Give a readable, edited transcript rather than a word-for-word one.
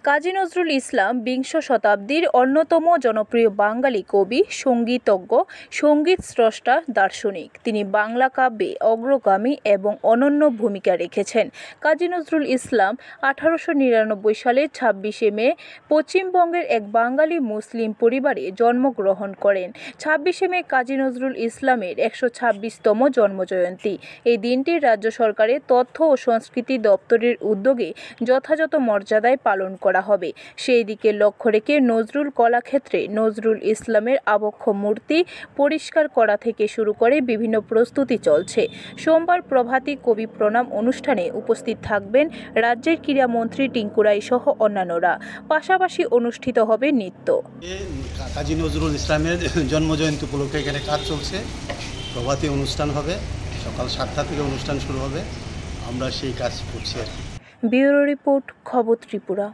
কাজী নজরুল ইসলাম বিংশ শতাব্দীর অন্যতম জনপ্রিয় বাঙালি কবি, সঙ্গীতজ্ঞ, সঙ্গীত স্রষ্টা, দার্শনিক। তিনি বাংলা কাব্যে অগ্রগামী এবং অনন্য ভূমিকা রেখেছেন। কাজী নজরুল ইসলাম 1899 সালের 26শে মে পশ্চিমবঙ্গের এক বাঙালি মুসলিম পরিবারে জন্মগ্রহণ করেন। 26শে মে কাজী নজরুল ইসলামের 126তম জন্মজয়ন্তী। এই দিনটি রাজ্য সরকারের তথ্য ও সংস্কৃতি দপ্তরের উদ্যোগে যথাযথ মর্যাদায় পালন করা হবে। সেই দিকে লক্ষ্য রেখে নজরুল কলাক্ষেত্রে নজরুল ইসলামের আবক্ষ মূর্তি পরিষ্কার করা থেকে শুরু করে বিভিন্ন প্রস্তুতি চলছে। সোমবার প্রভাতী কবি প্রণাম অনুষ্ঠানে উপস্থিত থাকবেন রাজ্যের ক্রীড়ামন্ত্রী টিঙ্কু রায় সহ অন্যান্যরা। পাশাপাশি অনুষ্ঠিত হবে নৃত্য। কাজী নজরুল ইসলামের জন্মজয়ন্তী উপলক্ষে এখানে কাজ চলছে। প্রভাতী অনুষ্ঠান হবে, সকাল 7টা থেকে অনুষ্ঠান শুরু হবে। আমরা সেই কাজ করছি আর কি। ব্যুরো রিপোর্ট, খবর ত্রিপুরা।